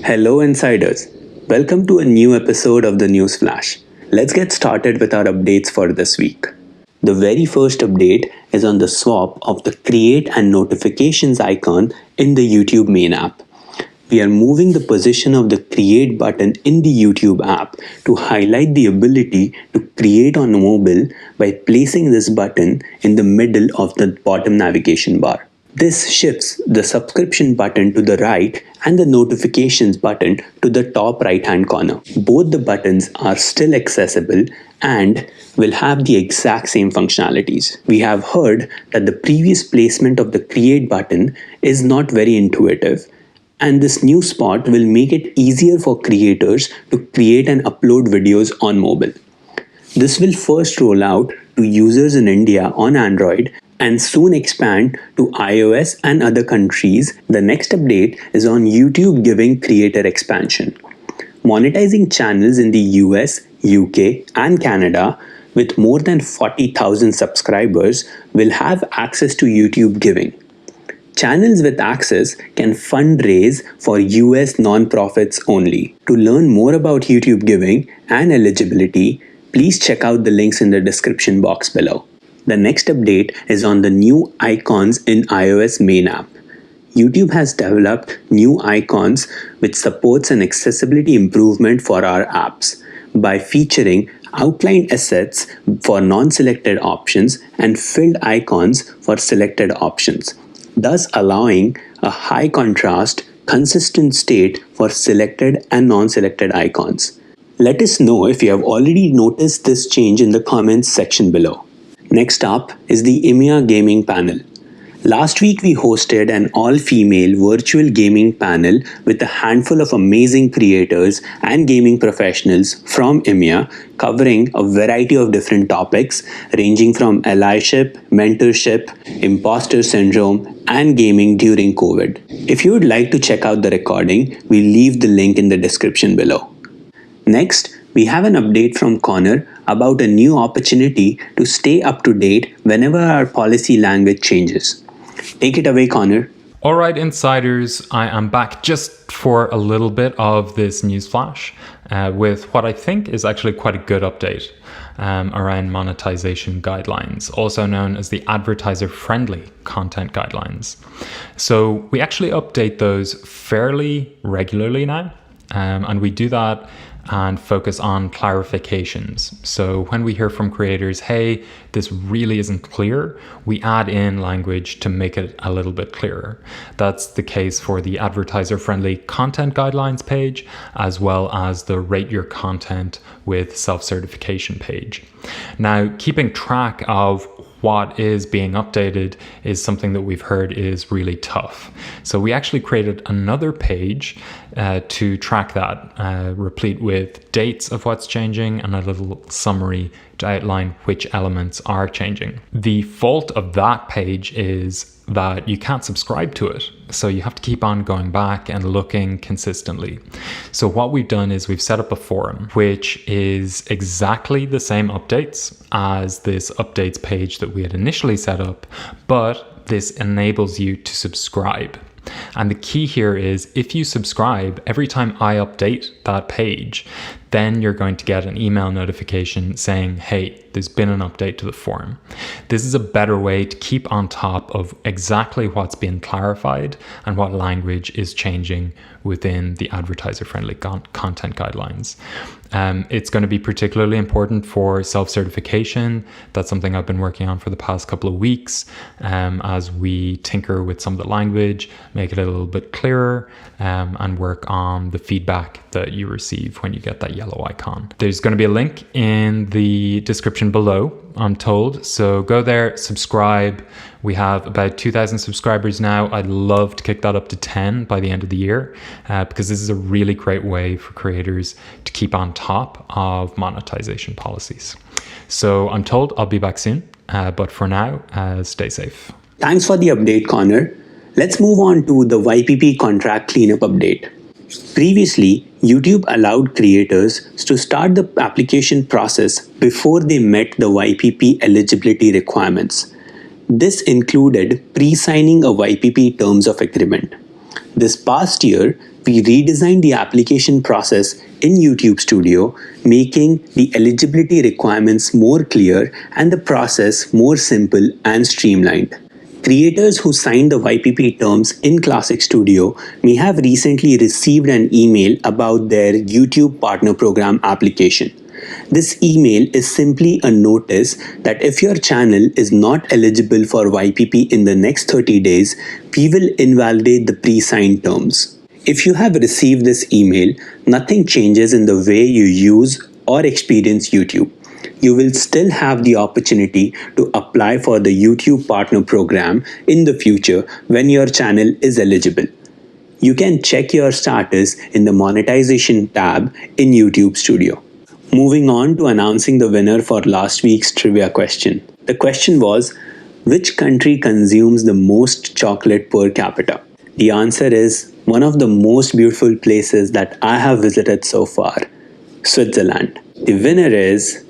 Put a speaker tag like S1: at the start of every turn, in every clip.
S1: Hello, insiders. Welcome to a new episode of the News Flash. Let's get started with our updates for this week. The very first update is on the swap of the create and notifications icon in the YouTube main app. We are moving the position of the create button in the YouTube app to highlight the ability to create on mobile by placing this button in the middle of the bottom navigation bar. This shifts the subscription button to the right and the notifications button to the top right hand corner. Both the buttons are still accessible and will have the exact same functionalities. We have heard that the previous placement of the create button is not very intuitive, and this new spot will make it easier for creators to create and upload videos on mobile. This will first roll out to users in India on Android and soon expand to iOS and other countries. The next update is on YouTube giving creator expansion. Monetizing channels in the US, UK, and Canada with more than 40,000 subscribers will have access to YouTube giving. Channels with access can fundraise for US nonprofits only. To learn more about YouTube giving and eligibility, please check out the links in the description box below. The next update is on the new icons in iOS main app. YouTube has developed new icons which supports an accessibility improvement for our apps by featuring outlined assets for non-selected options and filled icons for selected options, thus allowing a high contrast, consistent state for selected and non-selected icons. Let us know if you have already noticed this change in the comments section below. Next up is the EMEA Gaming Panel. Last week we hosted an all-female virtual gaming panel with a handful of amazing creators and gaming professionals from EMEA covering a variety of different topics ranging from allyship, mentorship, imposter syndrome, and gaming during COVID. If you would like to check out the recording, we'll leave the link in the description below. Next, we have an update from Connor about a new opportunity to stay up to date whenever our policy language changes. Take it away, Connor.
S2: All right, insiders, I am back just for a little bit of this news flash with what I think is actually quite a good update around monetization guidelines, also known as the advertiser-friendly content guidelines. So we actually update those fairly regularly now, and we do that and focus on clarifications. So when we hear from creators, hey, this really isn't clear, we add in language to make it a little bit clearer. That's the case for the advertiser-friendly content guidelines page, as well as the rate your content with self-certification page. Now, keeping track of what is being updated is something that we've heard is really tough. So we actually created another page to track that, replete with dates of what's changing and a little summary to outline which elements are changing. The fault of that page is that you can't subscribe to it. So you have to keep on going back and looking consistently. So what we've done is we've set up a forum, which is exactly the same updates as this updates page that we had initially set up, but this enables you to subscribe. And the key here is if you subscribe, every time I update that page, then you're going to get an email notification saying, hey, there's been an update to the forum. This is a better way to keep on top of exactly what's been clarified and what language is changing within the advertiser-friendly content guidelines. It's going to be particularly important for self-certification. That's something I've been working on for the past couple of weeks as we tinker with some of the language, make it a little bit clearer, and work on the feedback that you receive when you get that yellow icon. There's going to be a link in the description below, I'm told. So go there, subscribe. We have about 2,000 subscribers now. I'd love to kick that up to 10 by the end of the year because this is a really great way for creators to keep on top of monetization policies. So I'm told I'll be back soon, but for now, stay safe.
S1: Thanks for the update, Connor. Let's move on to the YPP contract cleanup update. Previously, YouTube allowed creators to start the application process before they met the YPP eligibility requirements. This included pre-signing a YPP terms of agreement. This past year, we redesigned the application process in YouTube Studio, making the eligibility requirements more clear and the process more simple and streamlined. Creators who signed the YPP terms in Classic Studio may have recently received an email about their YouTube Partner Program application. This email is simply a notice that if your channel is not eligible for YPP in the next 30 days, we will invalidate the pre-signed terms. If you have received this email, nothing changes in the way you use or experience YouTube. You will still have the opportunity to apply for the YouTube Partner Program in the future when your channel is eligible. You can check your status in the Monetization tab in YouTube Studio. Moving on to announcing the winner for last week's trivia question. The question was, which country consumes the most chocolate per capita? The answer is one of the most beautiful places that I have visited so far, Switzerland. The winner is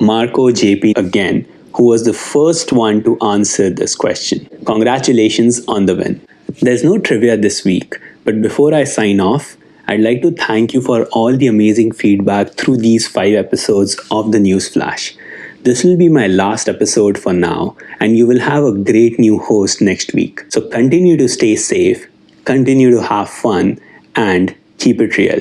S1: Marco JP again, who was the first one to answer this question. Congratulations on the win. There's no trivia this week, but before I sign off, I'd like to thank you for all the amazing feedback through these 5 episodes of the News Flash. This will be my last episode for now, and you will have a great new host next week. So continue to stay safe, continue to have fun, and keep it real.